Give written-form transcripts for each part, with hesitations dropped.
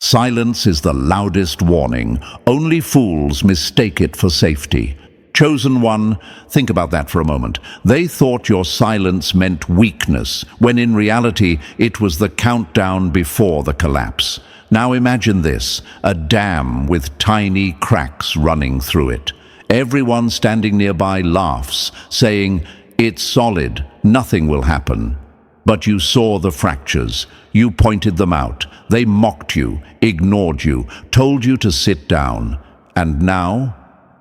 Silence is the loudest warning. Only fools mistake it for safety. Chosen one, think about that for a moment. They thought your silence meant weakness, when in reality it was the countdown before the collapse. Now imagine this, a dam with tiny cracks running through it. Everyone standing nearby laughs, saying, "It's solid, nothing will happen." But you saw the fractures. You pointed them out. They mocked you, ignored you, told you to sit down. And now,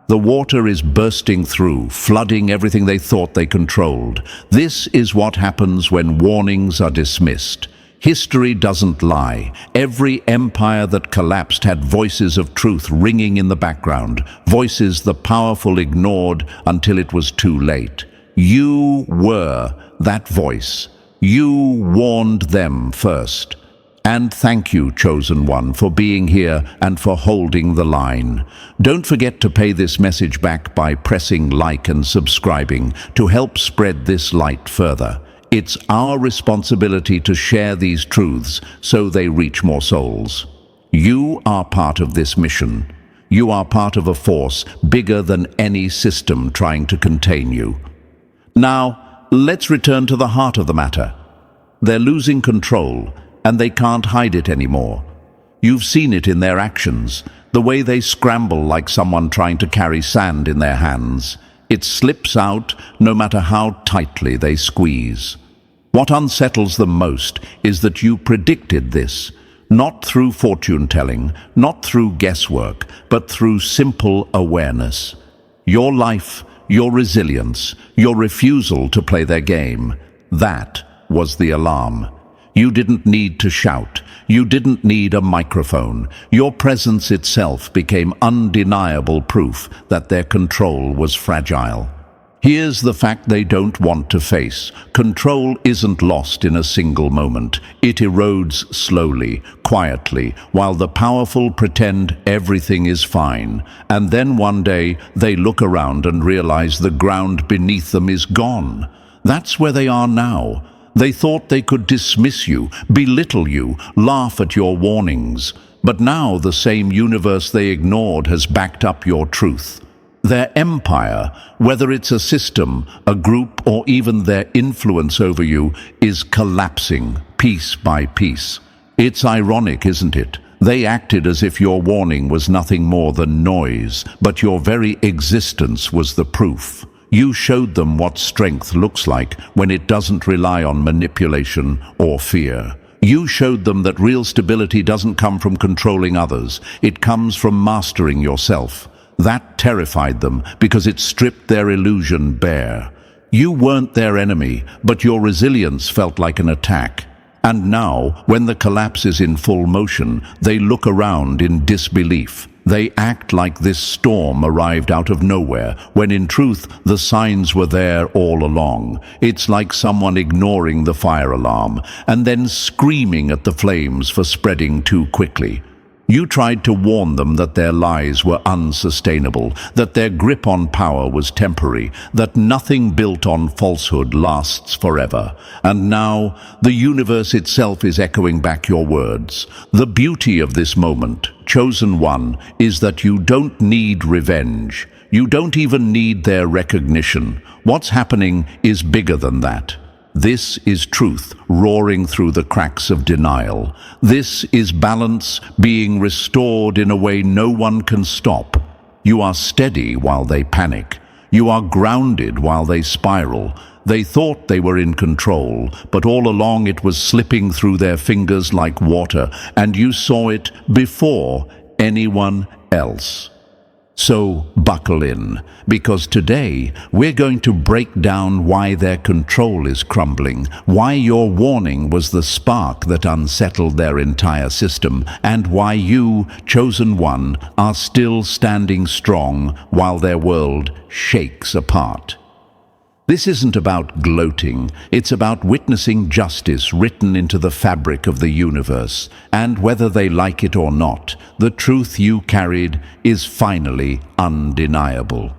the water is bursting through, flooding everything they thought they controlled. This is what happens when warnings are dismissed. History doesn't lie. Every empire that collapsed had voices of truth ringing in the background, voices the powerful ignored until it was too late. You were that voice. You warned them first. And thank you, Chosen One, for being here and for holding the line. Don't forget to pay this message back by pressing like and subscribing to help spread this light further. It's our responsibility to share these truths so they reach more souls. You are part of this mission. You are part of a force bigger than any system trying to contain you. Now, let's return to the heart of the matter. They're losing control, and they can't hide it anymore. You've seen it in their actions, the way they scramble like someone trying to carry sand in their hands. It slips out no matter how tightly they squeeze. What unsettles them most is that you predicted this, not through fortune-telling, not through guesswork, but through simple awareness. Your life, your resilience, your refusal to play their game, that was the alarm. You didn't need to shout. You didn't need a microphone. Your presence itself became undeniable proof that their control was fragile. Here's the fact they don't want to face. Control isn't lost in a single moment. It erodes slowly, quietly, while the powerful pretend everything is fine. And then one day, they look around and realize the ground beneath them is gone. That's where they are now. They thought they could dismiss you, belittle you, laugh at your warnings. But now the same universe they ignored has backed up your truth. Their empire, whether it's a system, a group, or even their influence over you, is collapsing piece by piece. It's ironic, isn't it? They acted as if your warning was nothing more than noise, but your very existence was the proof. You showed them what strength looks like when it doesn't rely on manipulation or fear. You showed them that real stability doesn't come from controlling others. It comes from mastering yourself. That terrified them because it stripped their illusion bare. You weren't their enemy, but your resilience felt like an attack. And now, when the collapse is in full motion, they look around in disbelief. They act like this storm arrived out of nowhere, when in truth the signs were there all along. It's like someone ignoring the fire alarm and then screaming at the flames for spreading too quickly. You tried to warn them that their lies were unsustainable, that their grip on power was temporary, that nothing built on falsehood lasts forever. And now, the universe itself is echoing back your words. The beauty of this moment, Chosen One, is that you don't need revenge. You don't even need their recognition. What's happening is bigger than that. This is truth roaring through the cracks of denial. This is balance being restored in a way no one can stop. You are steady while they panic. You are grounded while they spiral. They thought they were in control, but all along it was slipping through their fingers like water, and you saw it before anyone else. So buckle in, because today we're going to break down why their control is crumbling, why your warning was the spark that unsettled their entire system, and why you, Chosen One, are still standing strong while their world shakes apart. This isn't about gloating, it's about witnessing justice written into the fabric of the universe. And whether they like it or not, the truth you carried is finally undeniable.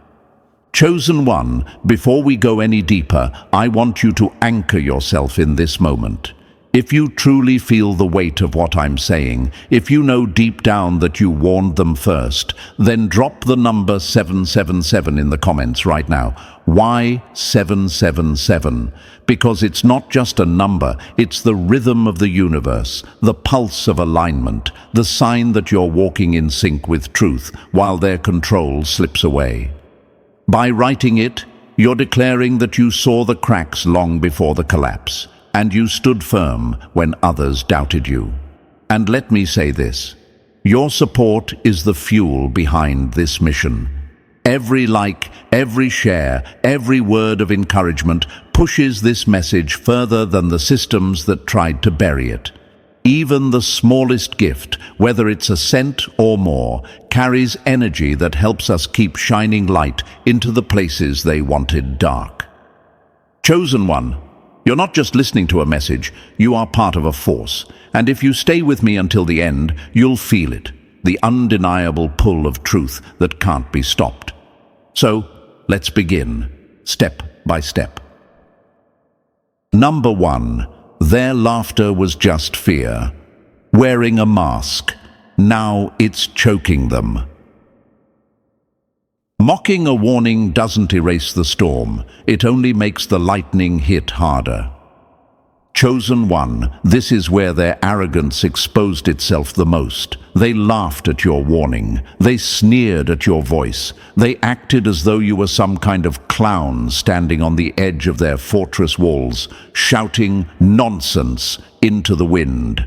Chosen One, before we go any deeper, I want you to anchor yourself in this moment. If you truly feel the weight of what I'm saying, if you know deep down that you warned them first, then drop the number 777 in the comments right now. Why 777? Because it's not just a number, it's the rhythm of the universe, the pulse of alignment, the sign that you're walking in sync with truth while their control slips away. By writing it, you're declaring that you saw the cracks long before the collapse, and you stood firm when others doubted you. And let me say this, your support is the fuel behind this mission. Every like, every share, every word of encouragement pushes this message further than the systems that tried to bury it. Even the smallest gift, whether it's a cent or more, carries energy that helps us keep shining light into the places they wanted dark. Chosen one, you're not just listening to a message, you are part of a force. And if you stay with me until the end, you'll feel it, the undeniable pull of truth that can't be stopped. So, let's begin, step by step. Number 1. Their laughter was just fear. Wearing a mask. Now it's choking them. Mocking a warning doesn't erase the storm. It only makes the lightning hit harder. Chosen one, this is where their arrogance exposed itself the most. They laughed at your warning. They sneered at your voice. They acted as though you were some kind of clown standing on the edge of their fortress walls, shouting nonsense into the wind.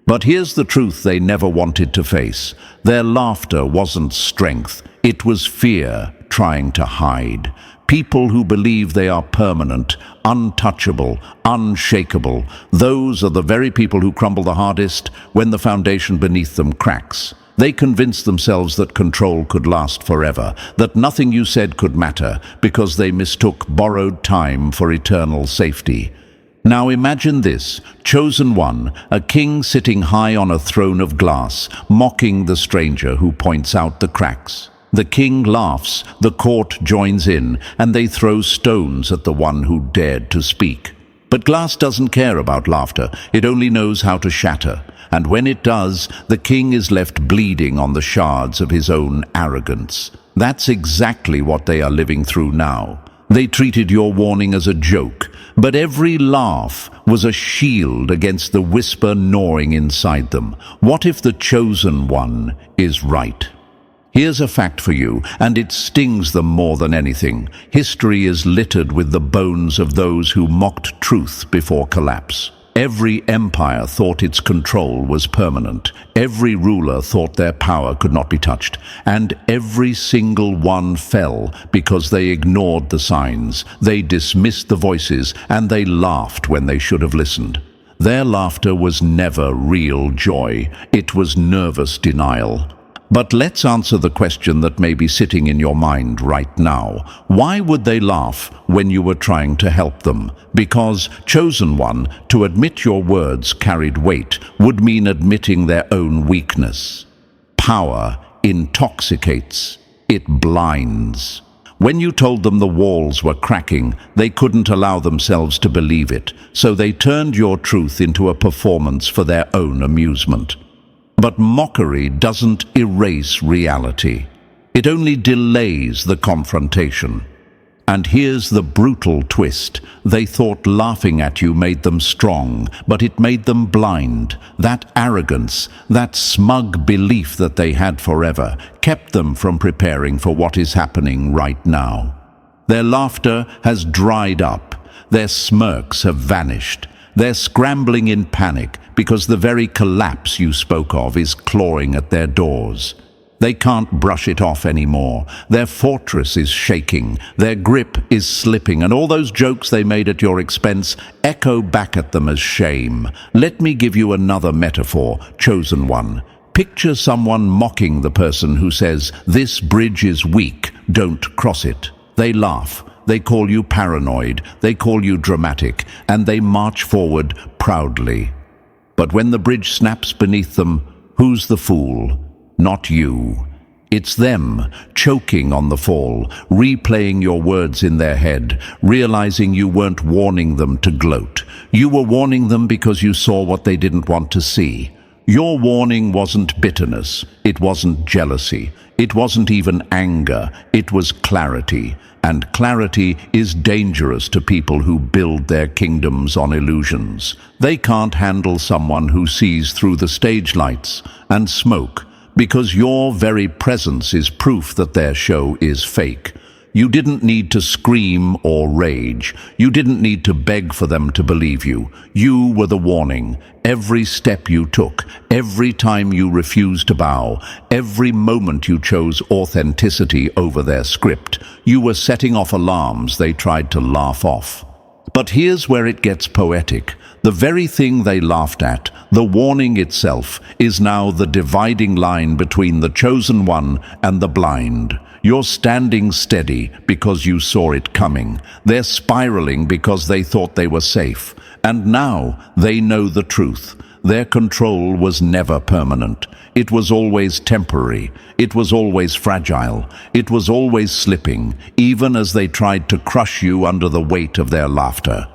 But here's the truth they never wanted to face. Their laughter wasn't strength. It was fear trying to hide. People who believe they are permanent, untouchable, unshakable, those are the very people who crumble the hardest when the foundation beneath them cracks. They convince themselves that control could last forever, that nothing you said could matter, because they mistook borrowed time for eternal safety. Now imagine this, chosen one, a king sitting high on a throne of glass, mocking the stranger who points out the cracks. The king laughs, the court joins in, and they throw stones at the one who dared to speak. But glass doesn't care about laughter, it only knows how to shatter. And when it does, the king is left bleeding on the shards of his own arrogance. That's exactly what they are living through now. They treated your warning as a joke, but every laugh was a shield against the whisper gnawing inside them. What if the chosen one is right? Here's a fact for you, and it stings them more than anything. History is littered with the bones of those who mocked truth before collapse. Every empire thought its control was permanent. Every ruler thought their power could not be touched. And every single one fell because they ignored the signs, they dismissed the voices, and they laughed when they should have listened. Their laughter was never real joy. It was nervous denial. But let's answer the question that may be sitting in your mind right now. Why would they laugh when you were trying to help them? Because, chosen one, to admit your words carried weight would mean admitting their own weakness. Power intoxicates. It blinds. When you told them the walls were cracking, they couldn't allow themselves to believe it, so they turned your truth into a performance for their own amusement. But mockery doesn't erase reality. It only delays the confrontation. And here's the brutal twist. They thought laughing at you made them strong, but it made them blind. That arrogance, that smug belief that they had forever, kept them from preparing for what is happening right now. Their laughter has dried up. Their smirks have vanished. They're scrambling in panic because the very collapse you spoke of is clawing at their doors. They can't brush it off anymore. Their fortress is shaking, their grip is slipping, and all those jokes they made at your expense echo back at them as shame. Let me give you another metaphor, chosen one. Picture someone mocking the person who says, "This bridge is weak, don't cross it." They laugh. They call you paranoid, they call you dramatic, and they march forward proudly. But when the bridge snaps beneath them, who's the fool? Not you. It's them, choking on the fall, replaying your words in their head, realizing you weren't warning them to gloat. You were warning them because you saw what they didn't want to see. Your warning wasn't bitterness, it wasn't jealousy, it wasn't even anger, it was clarity. And clarity is dangerous to people who build their kingdoms on illusions. They can't handle someone who sees through the stage lights and smoke, because your very presence is proof that their show is fake. You didn't need to scream or rage. You didn't need to beg for them to believe you. You were the warning. Every step you took, every time you refused to bow, every moment you chose authenticity over their script, you were setting off alarms they tried to laugh off. But here's where it gets poetic. The very thing they laughed at, the warning itself, is now the dividing line between the chosen one and the blind. You're standing steady because you saw it coming. They're spiraling because they thought they were safe. And now they know the truth. Their control was never permanent. It was always temporary. It was always fragile. It was always slipping, even as they tried to crush you under the weight of their laughter.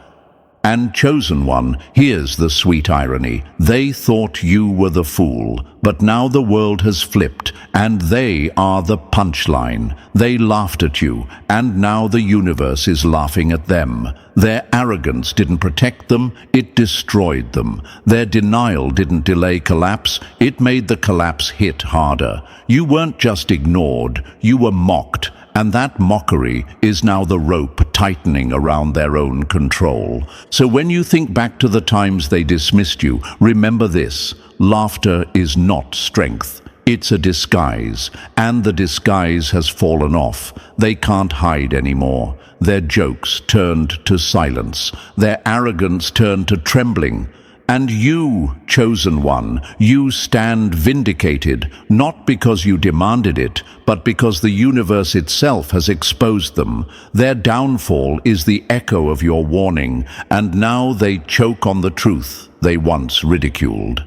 And chosen one, here's the sweet irony. They thought you were the fool, but now the world has flipped, and they are the punchline. They laughed at you, and now the universe is laughing at them. Their arrogance didn't protect them, it destroyed them. Their denial didn't delay collapse, it made the collapse hit harder. You weren't just ignored, you were mocked. And that mockery is now the rope tightening around their own control. So when you think back to the times they dismissed you, remember this: laughter is not strength. It's a disguise, and the disguise has fallen off. They can't hide anymore. Their jokes turned to silence. Their arrogance turned to trembling. And you, chosen one, you stand vindicated, not because you demanded it, but because the universe itself has exposed them. Their downfall is the echo of your warning, and now they choke on the truth they once ridiculed.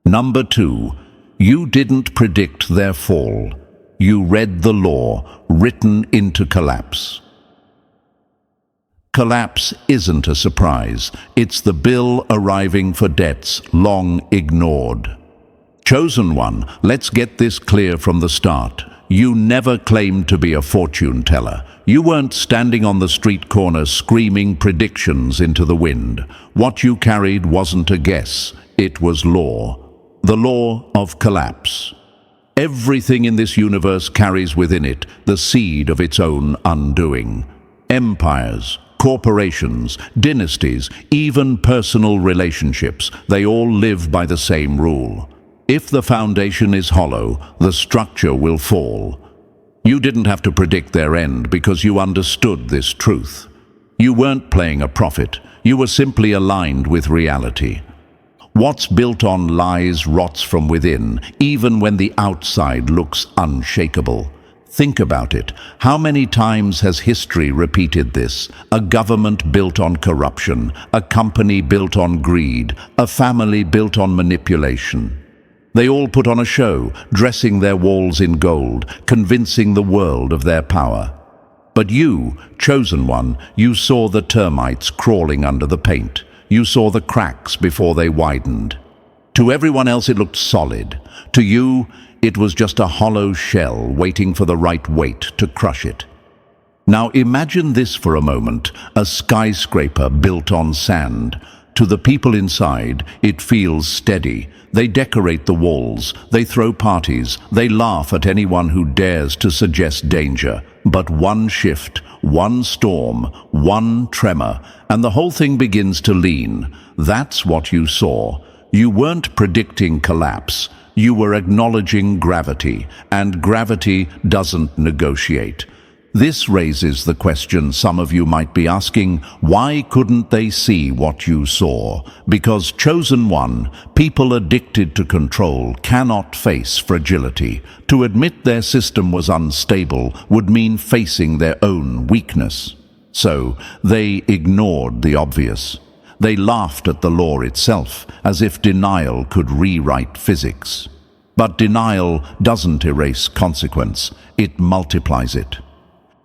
Number 2, you didn't predict their fall. You read the law, written into collapse. Collapse isn't a surprise. It's the bill arriving for debts long ignored. Chosen one, let's get this clear from the start. You never claimed to be a fortune teller. You weren't standing on the street corner screaming predictions into the wind. What you carried wasn't a guess. It was law. The law of collapse. Everything in this universe carries within it the seed of its own undoing. Empires, corporations, dynasties, even personal relationships, they all live by the same rule. If the foundation is hollow, the structure will fall. You didn't have to predict their end because you understood this truth. You weren't playing a prophet, you were simply aligned with reality. What's built on lies rots from within, even when the outside looks unshakable. Think about it. How many times has history repeated this? A government built on corruption, a company built on greed, a family built on manipulation. They all put on a show, dressing their walls in gold, convincing the world of their power. But you, chosen one, you saw the termites crawling under the paint. You saw the cracks before they widened. To everyone else it looked solid. To you, it was just a hollow shell waiting for the right weight to crush it. Now imagine this for a moment, a skyscraper built on sand. To the people inside, it feels steady. They decorate the walls, they throw parties, they laugh at anyone who dares to suggest danger. But one shift, one storm, one tremor, and the whole thing begins to lean. That's what you saw. You weren't predicting collapse. You were acknowledging gravity, and gravity doesn't negotiate. This raises the question some of you might be asking: why couldn't they see what you saw? Because, chosen one, people addicted to control cannot face fragility. To admit their system was unstable would mean facing their own weakness. So they ignored the obvious. They laughed at the law itself, as if denial could rewrite physics. But denial doesn't erase consequence, it multiplies it.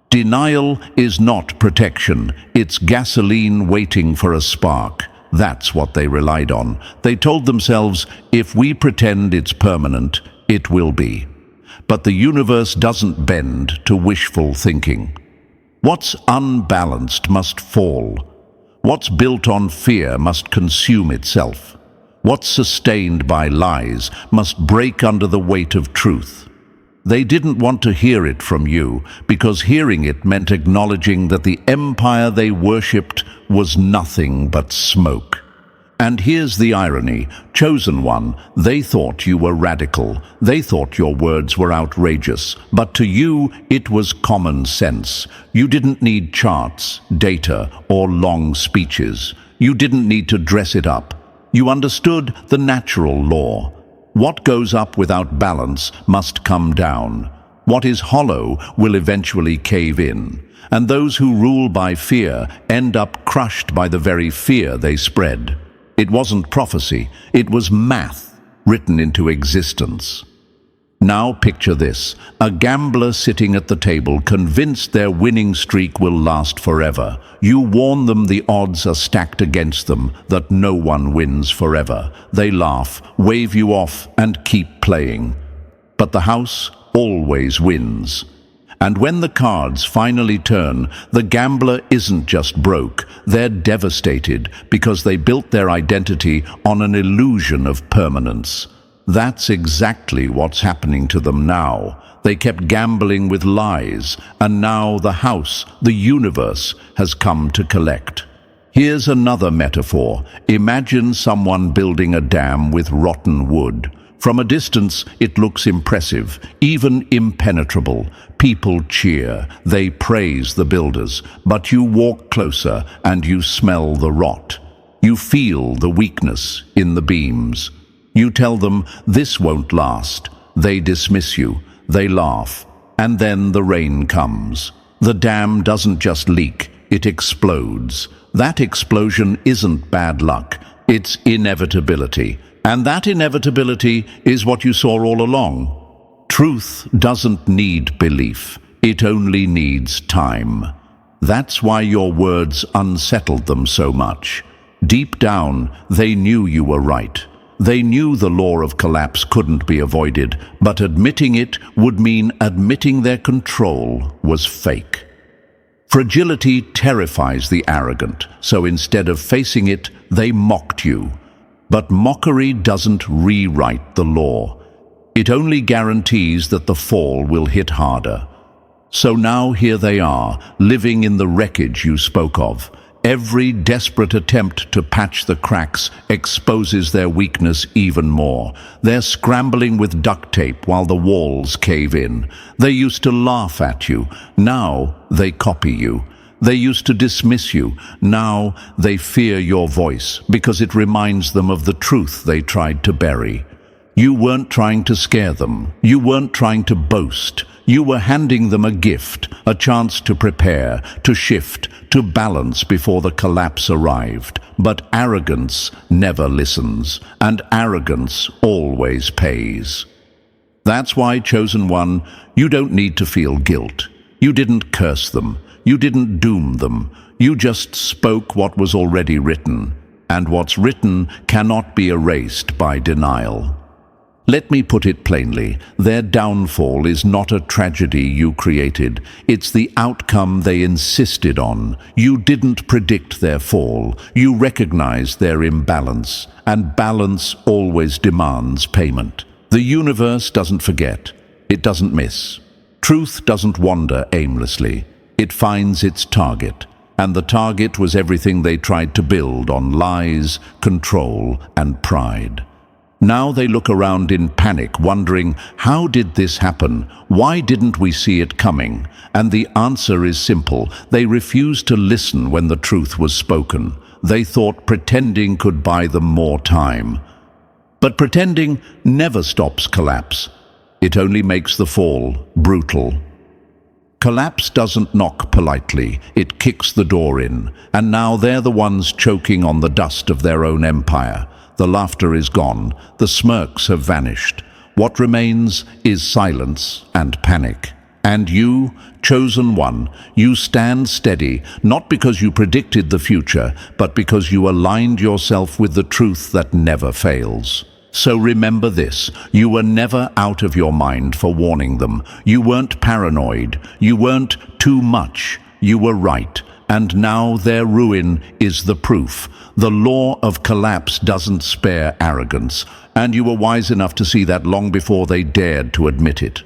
Denial is not protection, it's gasoline waiting for a spark. That's what they relied on. They told themselves, if we pretend it's permanent, it will be. But the universe doesn't bend to wishful thinking. What's unbalanced must fall. What's built on fear must consume itself. What's sustained by lies must break under the weight of truth. They didn't want to hear it from you, because hearing it meant acknowledging that the empire they worshipped was nothing but smoke. And here's the irony, chosen one, they thought you were radical, they thought your words were outrageous, but to you it was common sense. You didn't need charts, data, or long speeches. You didn't need to dress it up. You understood the natural law. What goes up without balance must come down. What is hollow will eventually cave in. And those who rule by fear end up crushed by the very fear they spread. It wasn't prophecy, it was math written into existence. Now picture this, a gambler sitting at the table convinced their winning streak will last forever. You warn them the odds are stacked against them, that no one wins forever. They laugh, wave you off, and keep playing. But the house always wins. And when the cards finally turn, the gambler isn't just broke, they're devastated because they built their identity on an illusion of permanence. That's exactly what's happening to them now. They kept gambling with lies, and now the house, the universe, has come to collect. Here's another metaphor. Imagine someone building a dam with rotten wood. From a distance, it looks impressive, even impenetrable. People cheer, they praise the builders, but you walk closer and you smell the rot. You feel the weakness in the beams. You tell them, this won't last. They dismiss you, they laugh, and then the rain comes. The dam doesn't just leak, it explodes. That explosion isn't bad luck, it's inevitability. And that inevitability is what you saw all along. Truth doesn't need belief, it only needs time. That's why your words unsettled them so much. Deep down, they knew you were right. They knew the law of collapse couldn't be avoided, but admitting it would mean admitting their control was fake. Fragility terrifies the arrogant, so instead of facing it, they mocked you. But mockery doesn't rewrite the law. It only guarantees that the fall will hit harder. So now here they are, living in the wreckage you spoke of. Every desperate attempt to patch the cracks exposes their weakness even more. They're scrambling with duct tape while the walls cave in. They used to laugh at you. Now they copy you. They used to dismiss you. Now they fear your voice because it reminds them of the truth they tried to bury. You weren't trying to scare them. You weren't trying to boast. You were handing them a gift, a chance to prepare, to shift, to balance before the collapse arrived. But arrogance never listens, and arrogance always pays. That's why, chosen one, you don't need to feel guilt. You didn't curse them. You didn't doom them. You just spoke what was already written, and what's written cannot be erased by denial. Let me put it plainly, their downfall is not a tragedy you created. It's the outcome they insisted on. You didn't predict their fall. You recognized their imbalance, and balance always demands payment. The universe doesn't forget. It doesn't miss. Truth doesn't wander aimlessly. It finds its target, and the target was everything they tried to build on lies, control, and pride. Now they look around in panic, wondering, how did this happen? Why didn't we see it coming? And the answer is simple. They refused to listen when the truth was spoken. They thought pretending could buy them more time. But pretending never stops collapse. It only makes the fall brutal. Collapse doesn't knock politely, it kicks the door in, and now they're the ones choking on the dust of their own empire. The laughter is gone, the smirks have vanished. what remains is silence and panic. And you, chosen one, you stand steady, not because you predicted the future, but because you aligned yourself with the truth that never fails. So remember this, you were never out of your mind for warning them. You weren't paranoid, you weren't too much, you were right. And now their ruin is the proof. The law of collapse doesn't spare arrogance, and you were wise enough to see that long before they dared to admit it.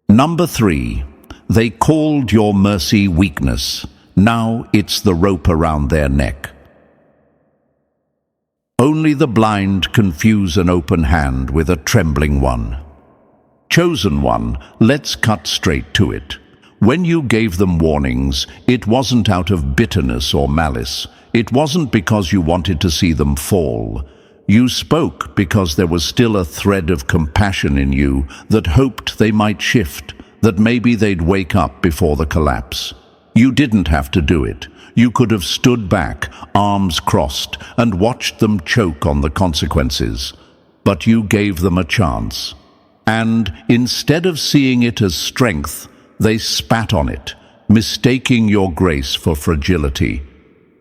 Number 3, they called your mercy weakness. Now it's the rope around their neck. Only the blind confuse an open hand with a trembling one. Chosen one, let's cut straight to it. When you gave them warnings, it wasn't out of bitterness or malice. It wasn't because you wanted to see them fall. You spoke because there was still a thread of compassion in you that hoped they might shift, that maybe they'd wake up before the collapse. You didn't have to do it. You could have stood back, arms crossed, and watched them choke on the consequences. But you gave them a chance. And instead of seeing it as strength, they spat on it, mistaking your grace for fragility.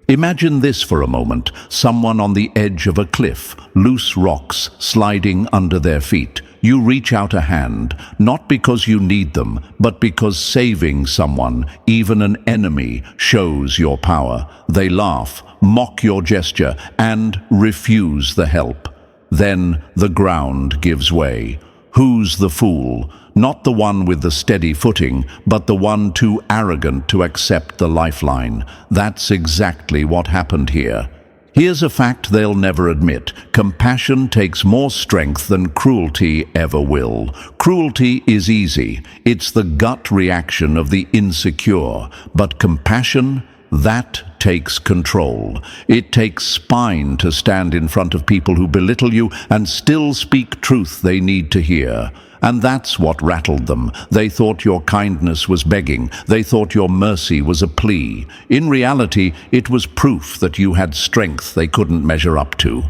Imagine this for a moment, someone on the edge of a cliff, loose rocks sliding under their feet. You reach out a hand, not because you need them, but because saving someone, even an enemy, shows your power. They laugh, mock your gesture, and refuse the help. Then the ground gives way. Who's the fool? Not the one with the steady footing, but the one too arrogant to accept the lifeline. That's exactly what happened here. Here's a fact they'll never admit. Compassion takes more strength than cruelty ever will. Cruelty is easy. It's the gut reaction of the insecure. But compassion, that takes control. It takes spine to stand in front of people who belittle you and still speak truth they need to hear. And that's what rattled them. They thought your kindness was begging. They thought your mercy was a plea. In reality, it was proof that you had strength they couldn't measure up to.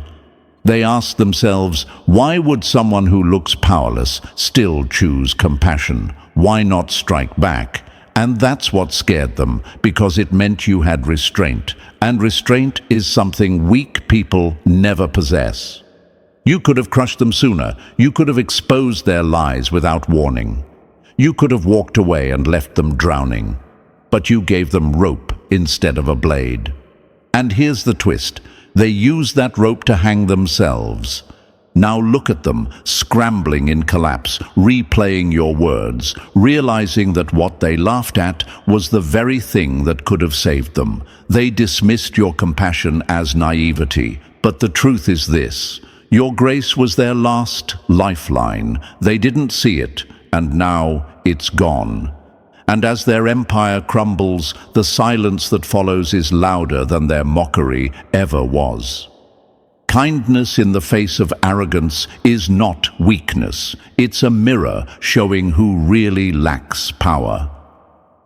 They asked themselves, why would someone who looks powerless still choose compassion? Why not strike back? And that's what scared them, because it meant you had restraint. And restraint is something weak people never possess. You could have crushed them sooner. You could have exposed their lies without warning. You could have walked away and left them drowning. But you gave them rope instead of a blade. And here's the twist. They used that rope to hang themselves. Now look at them, scrambling in collapse, replaying your words, realizing that what they laughed at was the very thing that could have saved them. They dismissed your compassion as naivety. But the truth is this. Your grace was their last lifeline. They didn't see it, and now it's gone. And as their empire crumbles, the silence that follows is louder than their mockery ever was. Kindness in the face of arrogance is not weakness. It's a mirror showing who really lacks power.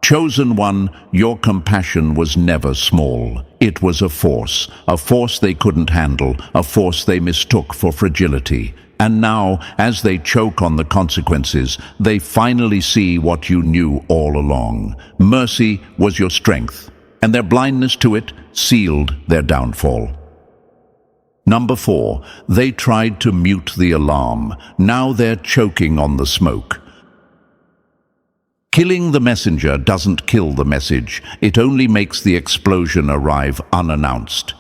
Chosen one, your compassion was never small. It was a force they couldn't handle, a force they mistook for fragility. And now, as they choke on the consequences, they finally see what you knew all along. Mercy was your strength, and their blindness to it sealed their downfall. Number 4, they tried to mute the alarm. Now they're choking on the smoke. Killing the messenger doesn't kill the message. It only makes the explosion arrive unannounced.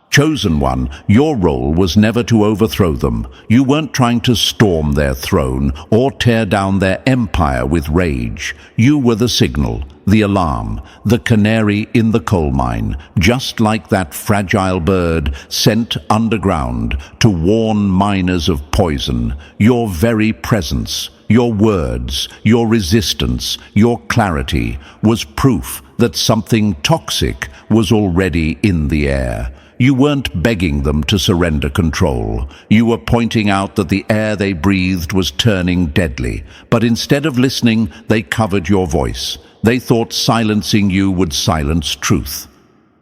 Chosen one, your role was never to overthrow them. You weren't trying to storm their throne or tear down their empire with rage. You were the signal, the alarm, the canary in the coal mine, just like that fragile bird sent underground to warn miners of poison. Your very presence, your words, your resistance, your clarity was proof that something toxic was already in the air. You weren't begging them to surrender control. You were pointing out that the air they breathed was turning deadly. But instead of listening, they covered your voice. They thought silencing you would silence truth.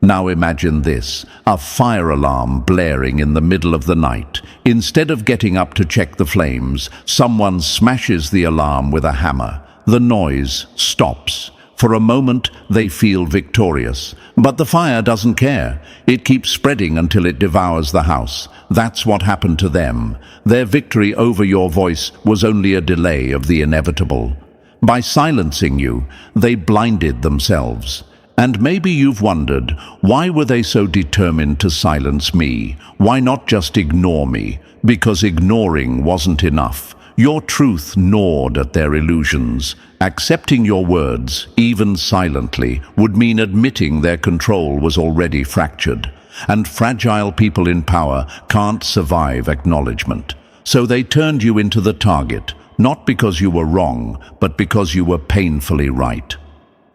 Now imagine this, a fire alarm blaring in the middle of the night. Instead of getting up to check the flames, someone smashes the alarm with a hammer. The noise stops. For a moment, they feel victorious. But the fire doesn't care. It keeps spreading until it devours the house. That's what happened to them. Their victory over your voice was only a delay of the inevitable. By silencing you, they blinded themselves. And maybe you've wondered, why were they so determined to silence me? Why not just ignore me? Because ignoring wasn't enough. Your truth gnawed at their illusions. Accepting your words, even silently, would mean admitting their control was already fractured. And fragile people in power can't survive acknowledgement. So they turned you into the target, not because you were wrong, but because you were painfully right.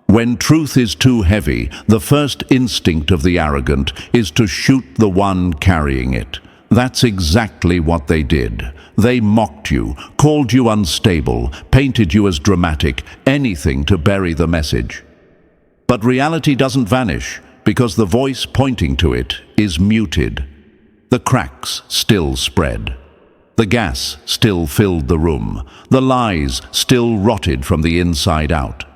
When truth is too heavy, the first instinct of the arrogant is to shoot the one carrying it. That's exactly what they did. They mocked you, called you unstable, painted you as dramatic, anything to bury the message. But reality doesn't vanish, because the voice pointing to it is muted. The cracks still spread. The gas still filled the room. The lies still rotted from the inside out.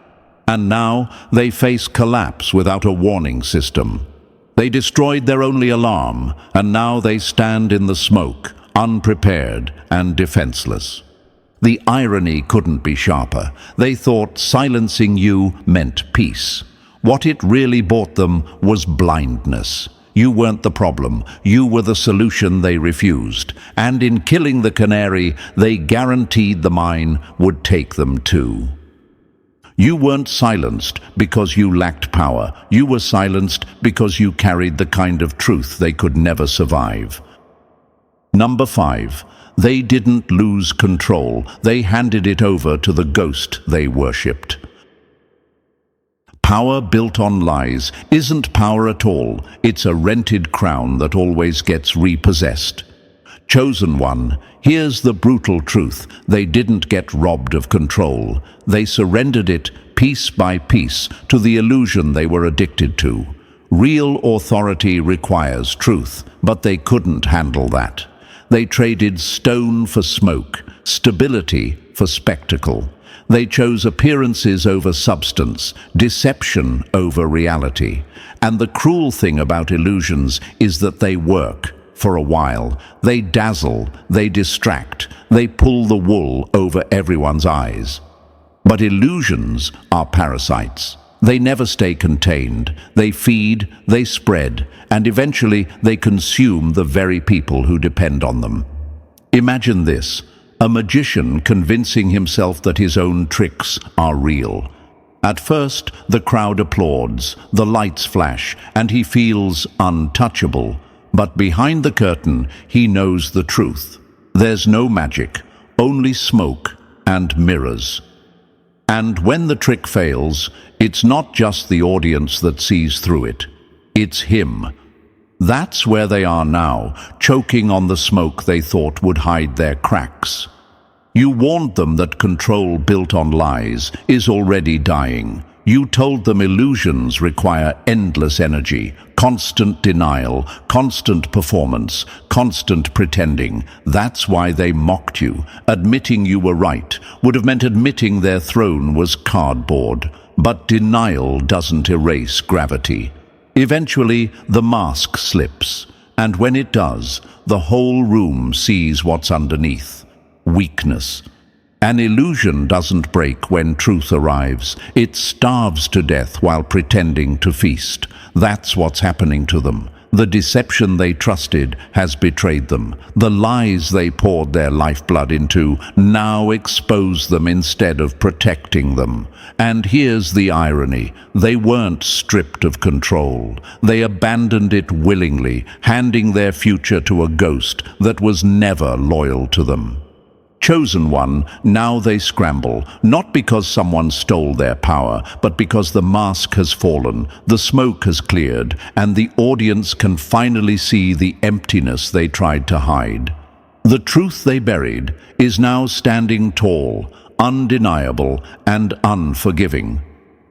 And now they face collapse without a warning system. They destroyed their only alarm, and now they stand in the smoke, unprepared and defenseless. The irony couldn't be sharper. They thought silencing you meant peace. What it really bought them was blindness. You weren't the problem. You were the solution they refused. And in killing the canary, they guaranteed the mine would take them too. You weren't silenced because you lacked power. You were silenced because you carried the kind of truth they could never survive. Number 5. They didn't lose control. They handed it over to the ghost they worshipped. Power built on lies isn't power at all. It's a rented crown that always gets repossessed. Chosen one, here's the brutal truth. They didn't get robbed of control. They surrendered it piece by piece to the illusion they were addicted to. Real authority requires truth, but they couldn't handle that. They traded stone for smoke, stability for spectacle. They chose appearances over substance, deception over reality. And the cruel thing about illusions is that they work. For a while, they dazzle, they distract, they pull the wool over everyone's eyes. But illusions are parasites. They never stay contained. They feed, they spread, and eventually they consume the very people who depend on them. Imagine this, a magician convincing himself that his own tricks are real. At first, the crowd applauds, the lights flash, and he feels untouchable. But behind the curtain, he knows the truth. There's no magic, only smoke and mirrors. And when the trick fails, it's not just the audience that sees through it. It's him. That's where they are now, choking on the smoke they thought would hide their cracks. You warned them that control built on lies is already dying. You told them illusions require endless energy, constant denial, constant performance, constant pretending. That's why they mocked you. Admitting you were right would have meant admitting their throne was cardboard. But denial doesn't erase gravity. Eventually, the mask slips, and when it does, the whole room sees what's underneath. Weakness. An illusion doesn't break when truth arrives. It starves to death while pretending to feast. That's what's happening to them. The deception they trusted has betrayed them. The lies they poured their lifeblood into now expose them instead of protecting them. And here's the irony. They weren't stripped of control. They abandoned it willingly, handing their future to a ghost that was never loyal to them. Chosen one, now they scramble, not because someone stole their power, but because the mask has fallen, the smoke has cleared, and the audience can finally see the emptiness they tried to hide. The truth they buried is now standing tall, undeniable, and unforgiving.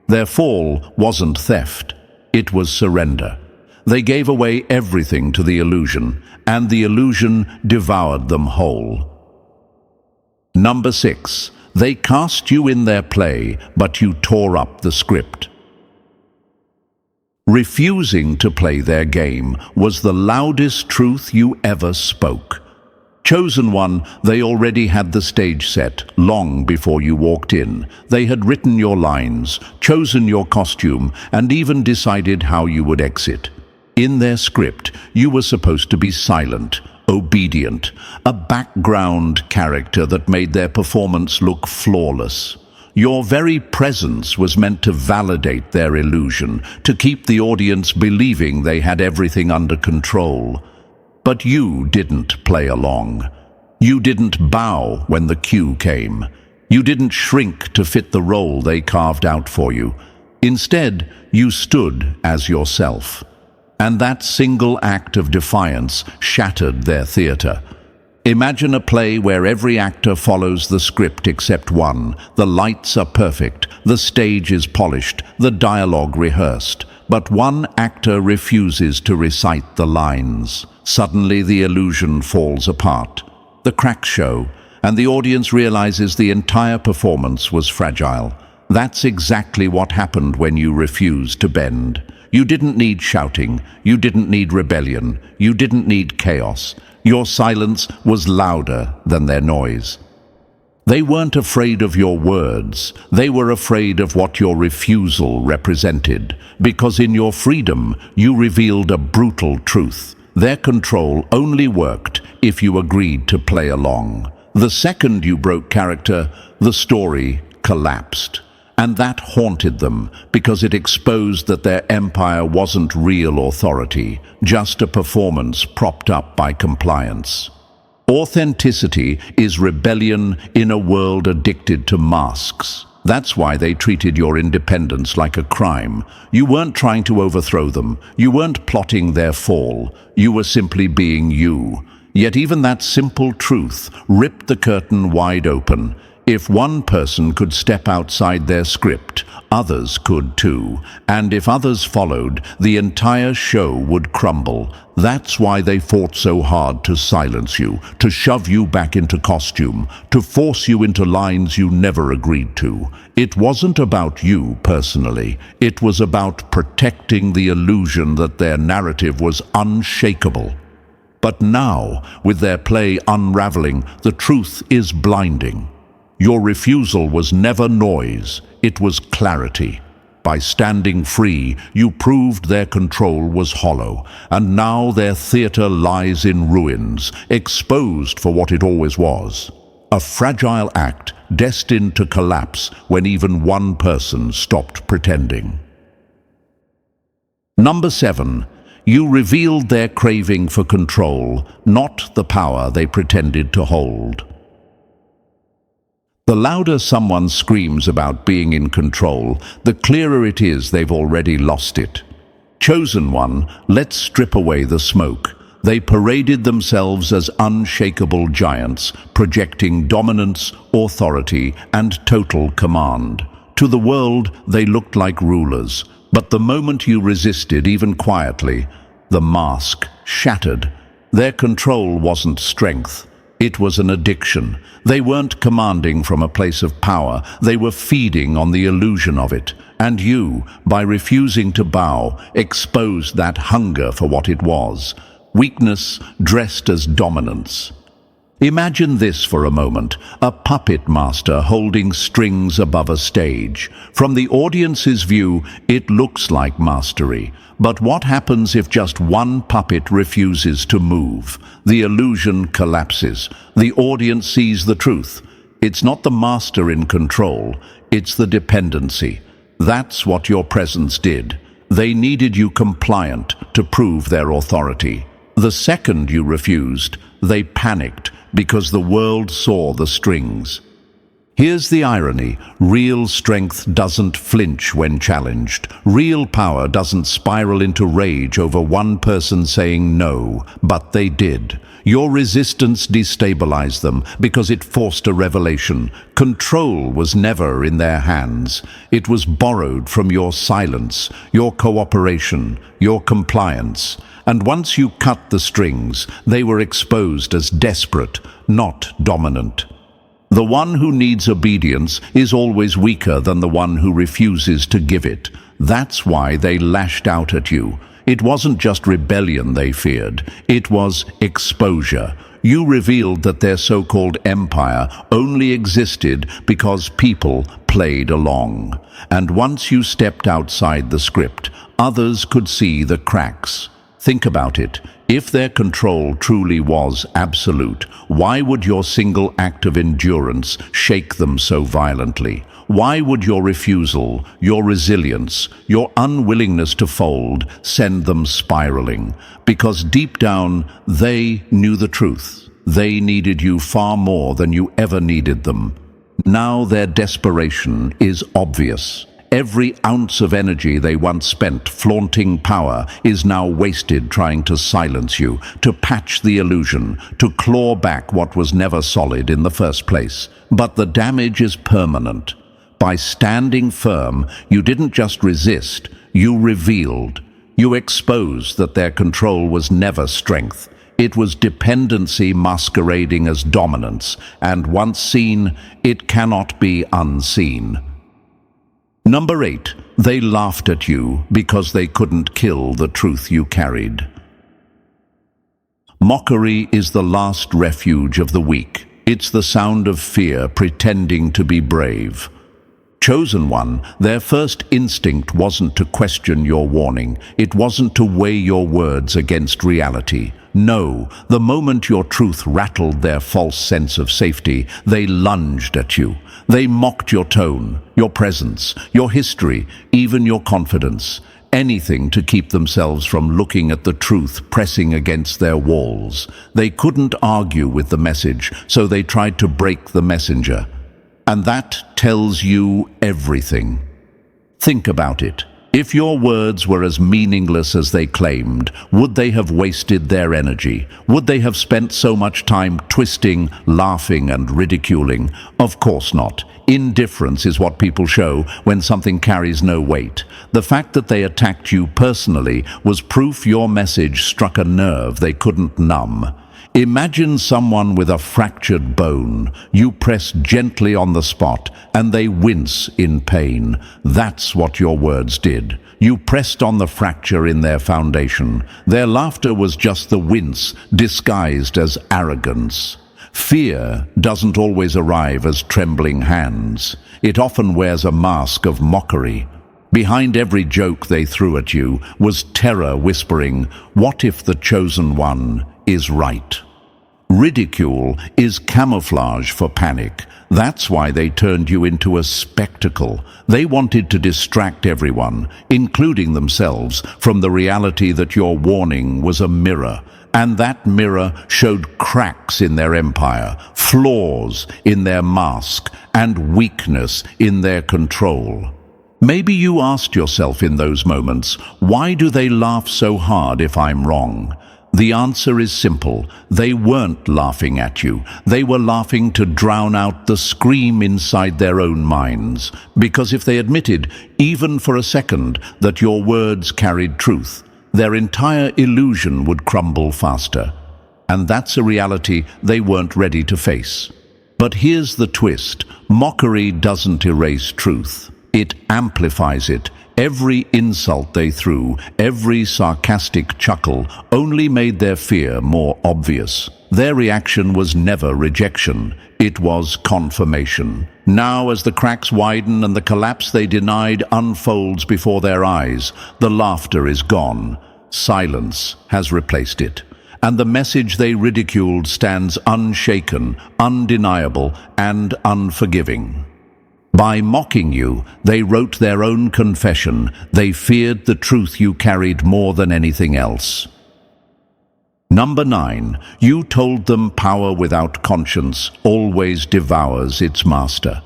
Their fall wasn't theft, it was surrender. They gave away everything to the illusion, and the illusion devoured them whole. Number 6. They cast you in their play, but you tore up the script. Refusing to play their game was the loudest truth you ever spoke. Chosen one, they already had the stage set long before you walked in. They had written your lines, chosen your costume, and even decided how you would exit. In their script, you were supposed to be silent, obedient, a background character that made their performance look flawless. Your very presence was meant to validate their illusion, to keep the audience believing they had everything under control. But you didn't play along. You didn't bow when the cue came. You didn't shrink to fit the role they carved out for you. Instead, you stood as yourself. And that single act of defiance shattered their theater. Imagine a play where every actor follows the script except one. The lights are perfect, the stage is polished, the dialogue rehearsed. But one actor refuses to recite the lines. Suddenly the illusion falls apart. The cracks show, and the audience realizes the entire performance was fragile. That's exactly what happened when you refused to bend. You didn't need shouting, you didn't need rebellion, you didn't need chaos. Your silence was louder than their noise. They weren't afraid of your words, they were afraid of what your refusal represented, because in your freedom you revealed a brutal truth. Their control only worked if you agreed to play along. The second you broke character, the story collapsed. And that haunted them because it exposed that their empire wasn't real authority, just a performance propped up by compliance. Authenticity is rebellion in a world addicted to masks. That's why they treated your independence like a crime. You weren't trying to overthrow them. You weren't plotting their fall. You were simply being you. Yet even that simple truth ripped the curtain wide open. If one person could step outside their script, others could too. And if others followed, the entire show would crumble. That's why they fought so hard to silence you, to shove you back into costume, to force you into lines you never agreed to. It wasn't about you personally. It was about protecting the illusion that their narrative was unshakable. But now, with their play unraveling, the truth is blinding. Your refusal was never noise, it was clarity. By standing free, you proved their control was hollow, and now their theater lies in ruins, exposed for what it always was. A fragile act destined to collapse when even one person stopped pretending. Number 7. You revealed their craving for control, not the power they pretended to hold. The louder someone screams about being in control, the clearer it is they've already lost it. Chosen one, let's strip away the smoke. They paraded themselves as unshakable giants, projecting dominance, authority, and total command. To the world, they looked like rulers. But the moment you resisted, even quietly, the mask shattered. Their control wasn't strength. It was an addiction. They weren't commanding from a place of power. They were feeding on the illusion of it. And you, by refusing to bow, exposed that hunger for what it was. Weakness dressed as dominance. Imagine this for a moment, a puppet master holding strings above a stage. From the audience's view, it looks like mastery. But what happens if just one puppet refuses to move? The illusion collapses. The audience sees the truth. It's not the master in control, it's the dependency. That's what your presence did. They needed you compliant to prove their authority. The second you refused, they panicked because the world saw the strings. Here's the irony. Real strength doesn't flinch when challenged. Real power doesn't spiral into rage over one person saying no, but they did. Your resistance destabilized them because it forced a revelation. Control was never in their hands. It was borrowed from your silence, your cooperation, your compliance. And once you cut the strings, they were exposed as desperate, not dominant. The one who needs obedience is always weaker than the one who refuses to give it. That's why they lashed out at you. It wasn't just rebellion they feared, it was exposure. You revealed that their so-called empire only existed because people played along. And once you stepped outside the script, others could see the cracks. Think about it. If their control truly was absolute, why would your single act of endurance shake them so violently? Why would your refusal, your resilience, your unwillingness to fold send them spiraling? Because deep down, they knew the truth. They needed you far more than you ever needed them. Now their desperation is obvious. Every ounce of energy they once spent flaunting power is now wasted trying to silence you, to patch the illusion, to claw back what was never solid in the first place. But the damage is permanent. By standing firm, you didn't just resist, you revealed. You exposed that their control was never strength. It was dependency masquerading as dominance, and once seen, it cannot be unseen. Number 8, they laughed at you because they couldn't kill the truth you carried. Mockery is the last refuge of the weak. It's the sound of fear pretending to be brave. Chosen one, their first instinct wasn't to question your warning. It wasn't to weigh your words against reality. No, the moment your truth rattled their false sense of safety, they lunged at you. They mocked your tone, your presence, your history, even your confidence. Anything to keep themselves from looking at the truth pressing against their walls. They couldn't argue with the message, so they tried to break the messenger. And that tells you everything. Think about it. If your words were as meaningless as they claimed, would they have wasted their energy? Would they have spent so much time twisting, laughing, and ridiculing? Of course not. Indifference is what people show when something carries no weight. The fact that they attacked you personally was proof your message struck a nerve they couldn't numb. Imagine someone with a fractured bone. You press gently on the spot, and they wince in pain. That's what your words did. You pressed on the fracture in their foundation. Their laughter was just the wince, disguised as arrogance. Fear doesn't always arrive as trembling hands. It often wears a mask of mockery. Behind every joke they threw at you was terror whispering, "What if the chosen one is right?" Ridicule is camouflage for panic. That's why they turned you into a spectacle. They wanted to distract everyone, including themselves, from the reality that your warning was a mirror. And that mirror showed cracks in their empire, flaws in their mask, and weakness in their control. Maybe you asked yourself in those moments, why do they laugh so hard if I'm wrong? The answer is simple. They weren't laughing at you. They were laughing to drown out the scream inside their own minds. Because if they admitted, even for a second, that your words carried truth, their entire illusion would crumble faster. And that's a reality they weren't ready to face. But here's the twist. Mockery doesn't erase truth. It amplifies it. Every insult they threw, every sarcastic chuckle, only made their fear more obvious. Their reaction was never rejection. It was confirmation. Now, as the cracks widen and the collapse they denied unfolds before their eyes, the laughter is gone. Silence has replaced it. And the message they ridiculed stands unshaken, undeniable, and unforgiving. By mocking you, they wrote their own confession. They feared the truth you carried more than anything else. Number 9, you told them power without conscience always devours its master.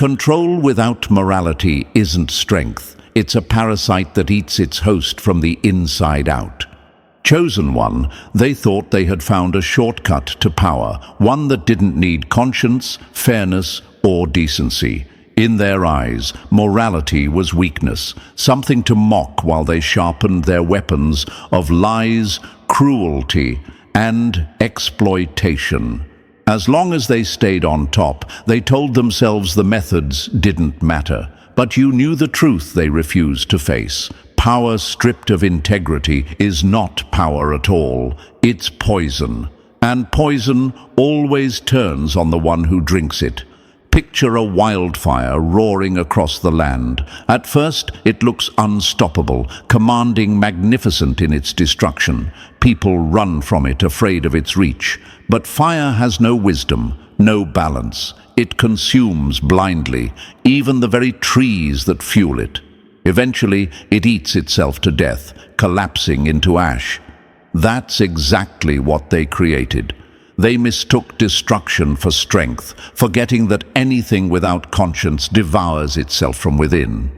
Control without morality isn't strength. It's a parasite that eats its host from the inside out. Chosen one, they thought they had found a shortcut to power, one that didn't need conscience, fairness, or decency. In their eyes, morality was weakness, something to mock while they sharpened their weapons of lies, cruelty, and exploitation. As long as they stayed on top, they told themselves the methods didn't matter. But you knew the truth they refused to face. Power stripped of integrity is not power at all. It's poison. And poison always turns on the one who drinks it. Picture a wildfire roaring across the land. At first, it looks unstoppable, commanding, magnificent in its destruction. People run from it, afraid of its reach. But fire has no wisdom, no balance. It consumes blindly, even the very trees that fuel it. Eventually, it eats itself to death, collapsing into ash. That's exactly what they created. They mistook destruction for strength, forgetting that anything without conscience devours itself from within.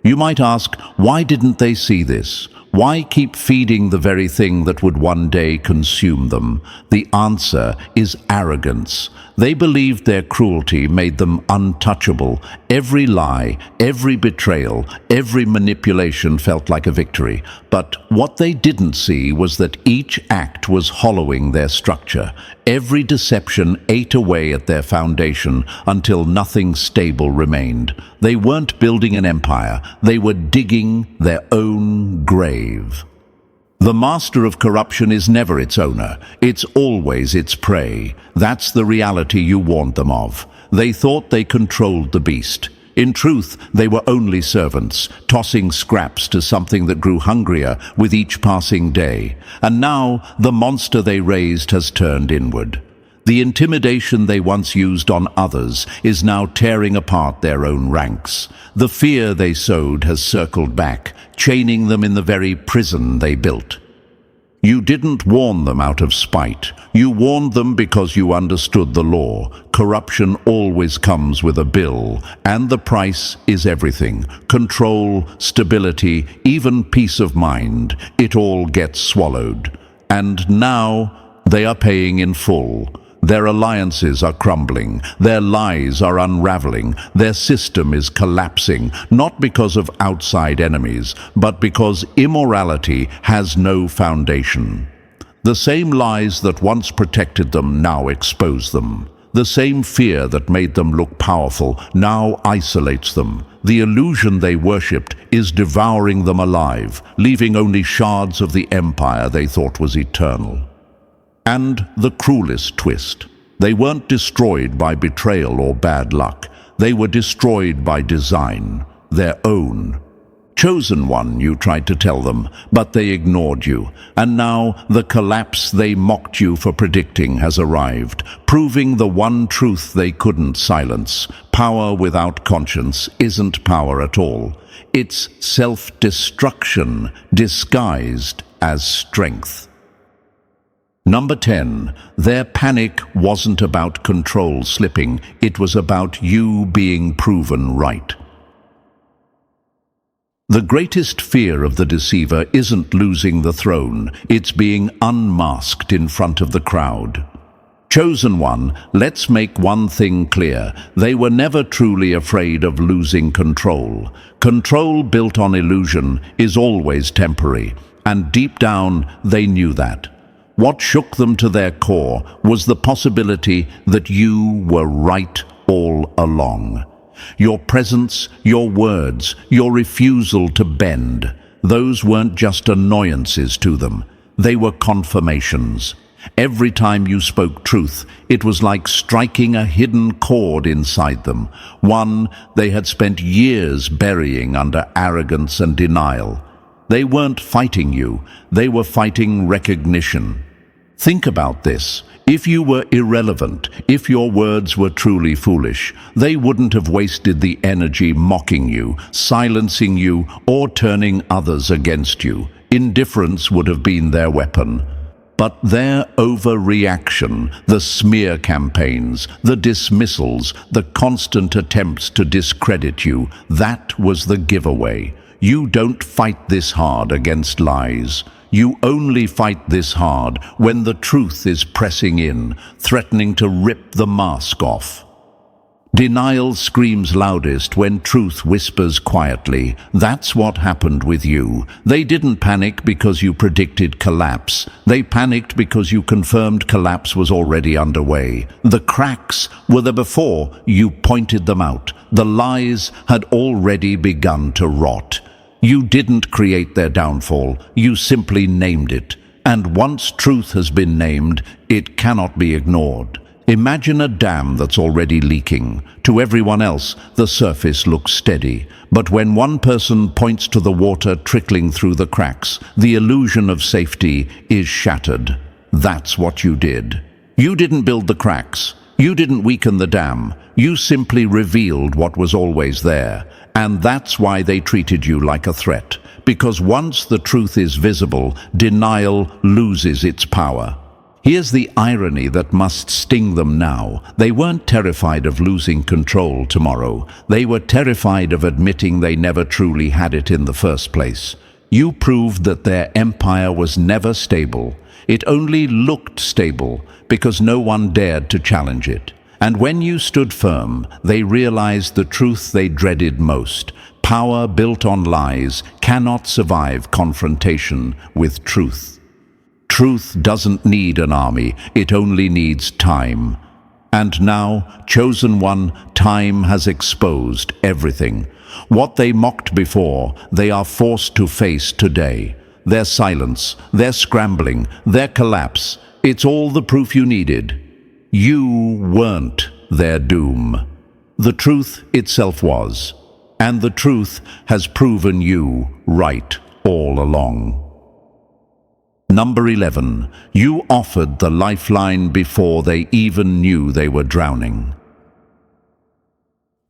You might ask, why didn't they see this? Why keep feeding the very thing that would one day consume them? The answer is arrogance. They believed their cruelty made them untouchable. Every lie, every betrayal, every manipulation felt like a victory. But what they didn't see was that each act was hollowing their structure. Every deception ate away at their foundation until nothing stable remained. They weren't building an empire. They were digging their own grave. The master of corruption is never its owner. It's always its prey. That's the reality you warned them of. They thought they controlled the beast. In truth, they were only servants, tossing scraps to something that grew hungrier with each passing day. And now, the monster they raised has turned inward. The intimidation they once used on others is now tearing apart their own ranks. The fear they sowed has circled back, chaining them in the very prison they built. You didn't warn them out of spite. You warned them because you understood the law. Corruption always comes with a bill, and the price is everything. Control, stability, even peace of mind. It all gets swallowed. And now they are paying in full. Their alliances are crumbling, their lies are unraveling, their system is collapsing, not because of outside enemies, but because immorality has no foundation. The same lies that once protected them now expose them. The same fear that made them look powerful now isolates them. The illusion they worshipped is devouring them alive, leaving only shards of the empire they thought was eternal. And the cruelest twist. They weren't destroyed by betrayal or bad luck. They were destroyed by design, their own. Chosen one, you tried to tell them, but they ignored you. And now the collapse they mocked you for predicting has arrived, proving the one truth they couldn't silence. Power without conscience isn't power at all. It's self-destruction disguised as strength. Number 10, their panic wasn't about control slipping, it was about you being proven right. The greatest fear of the deceiver isn't losing the throne, it's being unmasked in front of the crowd. Chosen one, let's make one thing clear. They were never truly afraid of losing control. Control built on illusion is always temporary, and deep down they knew that. What shook them to their core was the possibility that you were right all along. Your presence, your words, your refusal to bend, those weren't just annoyances to them. They were confirmations. Every time you spoke truth, it was like striking a hidden chord inside them, one they had spent years burying under arrogance and denial. They weren't fighting you, they were fighting recognition. Think about this. If you were irrelevant, if your words were truly foolish, they wouldn't have wasted the energy mocking you, silencing you, or turning others against you. Indifference would have been their weapon. But their overreaction, the smear campaigns, the dismissals, the constant attempts to discredit you, that was the giveaway. You don't fight this hard against lies. You only fight this hard when the truth is pressing in, threatening to rip the mask off. Denial screams loudest when truth whispers quietly. That's what happened with you. They didn't panic because you predicted collapse. They panicked because you confirmed collapse was already underway. The cracks were there before you pointed them out. The lies had already begun to rot. You didn't create their downfall. You simply named it. And once truth has been named, it cannot be ignored. Imagine a dam that's already leaking. To everyone else, the surface looks steady. But when one person points to the water trickling through the cracks, the illusion of safety is shattered. That's what you did. You didn't build the cracks. You didn't weaken the dam. You simply revealed what was always there. And that's why they treated you like a threat. Because once the truth is visible, denial loses its power. Here's the irony that must sting them now. They weren't terrified of losing control tomorrow. They were terrified of admitting they never truly had it in the first place. You proved that their empire was never stable. It only looked stable because no one dared to challenge it. And when you stood firm, they realized the truth they dreaded most. Power built on lies cannot survive confrontation with truth. Truth doesn't need an army, it only needs time. And now, chosen one, time has exposed everything. What they mocked before, they are forced to face today. Their silence, their scrambling, their collapse, it's all the proof you needed. You weren't their doom. The truth itself was. And the truth has proven you right all along. Number 11. You offered the lifeline before they even knew they were drowning.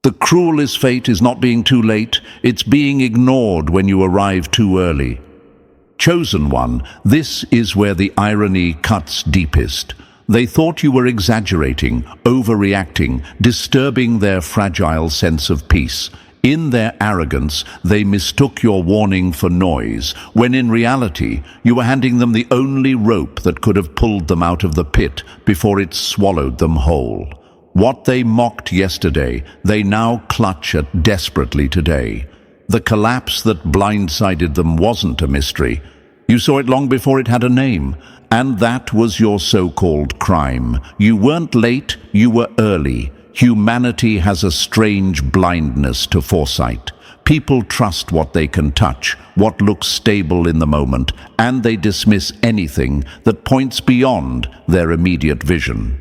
The cruelest fate is not being too late, it's being ignored when you arrive too early. Chosen one, this is where the irony cuts deepest. They thought you were exaggerating, overreacting, disturbing their fragile sense of peace. In their arrogance, they mistook your warning for noise, when in reality, you were handing them the only rope that could have pulled them out of the pit before it swallowed them whole. What they mocked yesterday, they now clutch at desperately today. The collapse that blindsided them wasn't a mystery. You saw it long before it had a name, and that was your so-called crime. You weren't late, you were early. Humanity has a strange blindness to foresight. People trust what they can touch, what looks stable in the moment, and they dismiss anything that points beyond their immediate vision.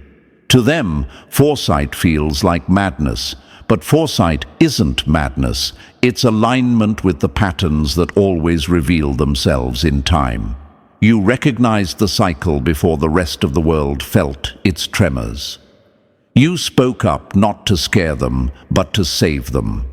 To them, foresight feels like madness, but foresight isn't madness. It's alignment with the patterns that always reveal themselves in time. You recognized the cycle before the rest of the world felt its tremors. You spoke up not to scare them, but to save them.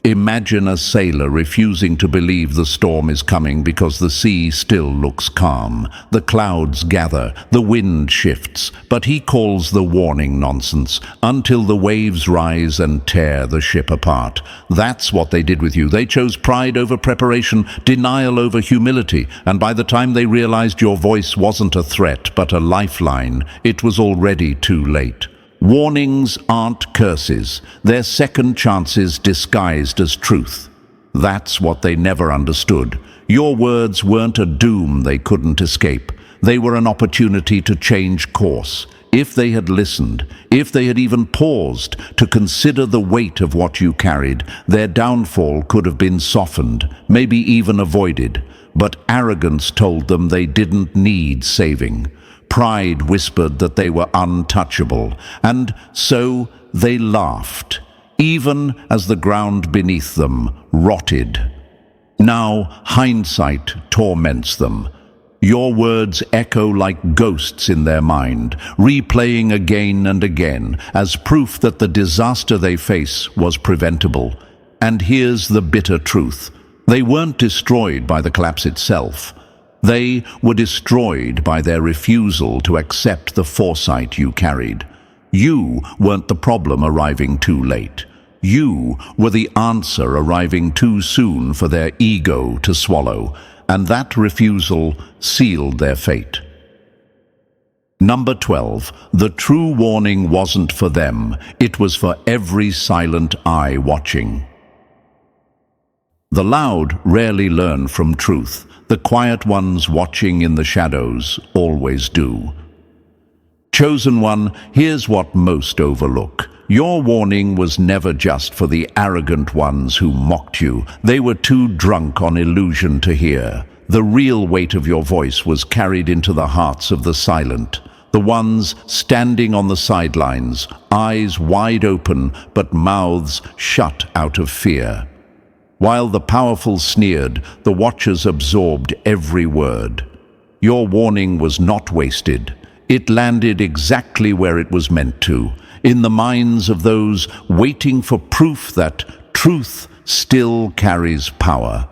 Imagine a sailor refusing to believe the storm is coming because the sea still looks calm. The clouds gather, the wind shifts, but he calls the warning nonsense until the waves rise and tear the ship apart. That's what they did with you. They chose pride over preparation, denial over humility, and by the time they realized your voice wasn't a threat but a lifeline, it was already too late. Warnings aren't curses, they're second chances disguised as truth. That's what they never understood. Your words weren't a doom they couldn't escape. They were an opportunity to change course. If they had listened, if they had even paused to consider the weight of what you carried, their downfall could have been softened, maybe even avoided. But arrogance told them they didn't need saving. Pride whispered that they were untouchable, and so they laughed, even as the ground beneath them rotted. Now hindsight torments them. Your words echo like ghosts in their mind, replaying again and again as proof that the disaster they face was preventable. And here's the bitter truth. They weren't destroyed by the collapse itself. They were destroyed by their refusal to accept the foresight you carried. You weren't the problem arriving too late. You were the answer arriving too soon for their ego to swallow, and that refusal sealed their fate. Number 12. The true warning wasn't for them. It was for every silent eye watching. The loud rarely learn from truth. The quiet ones watching in the shadows always do. Chosen one, here's what most overlook. Your warning was never just for the arrogant ones who mocked you. They were too drunk on illusion to hear. The real weight of your voice was carried into the hearts of the silent, the ones standing on the sidelines, eyes wide open but mouths shut out of fear. While the powerful sneered, the watchers absorbed every word. Your warning was not wasted. It landed exactly where it was meant to, in the minds of those waiting for proof that truth still carries power.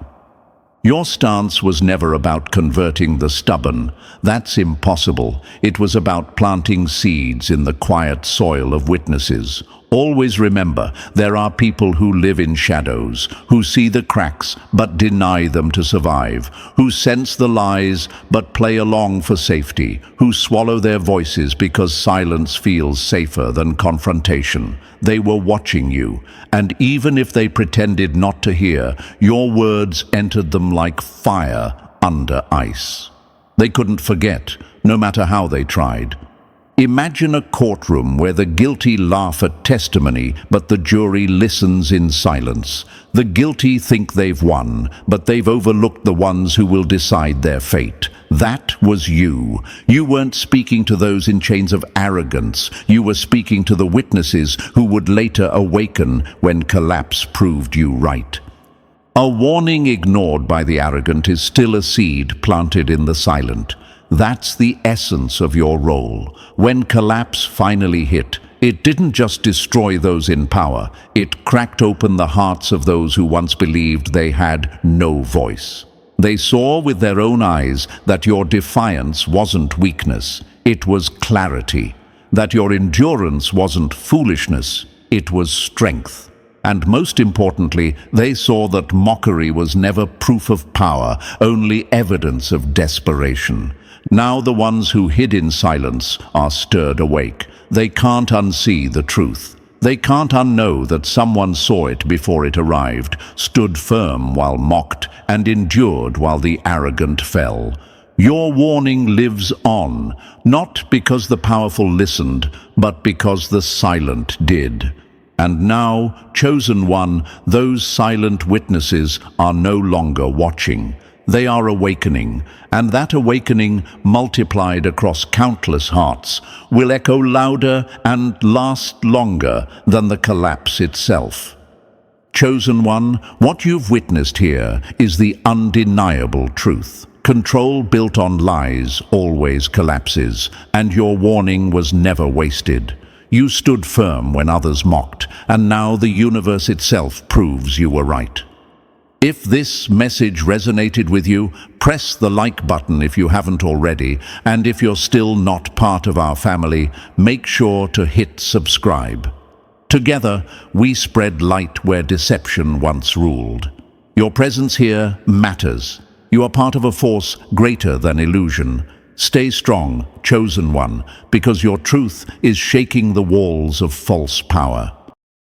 Your stance was never about converting the stubborn. That's impossible. It was about planting seeds in the quiet soil of witnesses. Always remember, there are people who live in shadows, who see the cracks but deny them to survive, who sense the lies but play along for safety, who swallow their voices because silence feels safer than confrontation. They were watching you, and even if they pretended not to hear, your words entered them like fire under ice. They couldn't forget, no matter how they tried. Imagine a courtroom where the guilty laugh at testimony, but the jury listens in silence. The guilty think they've won, but they've overlooked the ones who will decide their fate. That was you. You weren't speaking to those in chains of arrogance. You were speaking to the witnesses who would later awaken when collapse proved you right. A warning ignored by the arrogant is still a seed planted in the silent. That's the essence of your role. When collapse finally hit, it didn't just destroy those in power, it cracked open the hearts of those who once believed they had no voice. They saw with their own eyes that your defiance wasn't weakness, it was clarity. That your endurance wasn't foolishness, it was strength. And most importantly, they saw that mockery was never proof of power, only evidence of desperation. Now the ones who hid in silence are stirred awake. They can't unsee the truth. They can't unknow that someone saw it before it arrived, stood firm while mocked, and endured while the arrogant fell. Your warning lives on, not because the powerful listened, but because the silent did. And now, chosen one, those silent witnesses are no longer watching. They are awakening, and that awakening, multiplied across countless hearts, will echo louder and last longer than the collapse itself. Chosen one, what you've witnessed here is the undeniable truth. Control built on lies always collapses, and your warning was never wasted. You stood firm when others mocked, and now the universe itself proves you were right. If this message resonated with you, press the like button if you haven't already, and if you're still not part of our family, make sure to hit subscribe. Together, we spread light where deception once ruled. Your presence here matters. You are part of a force greater than illusion. Stay strong, chosen one, because your truth is shaking the walls of false power.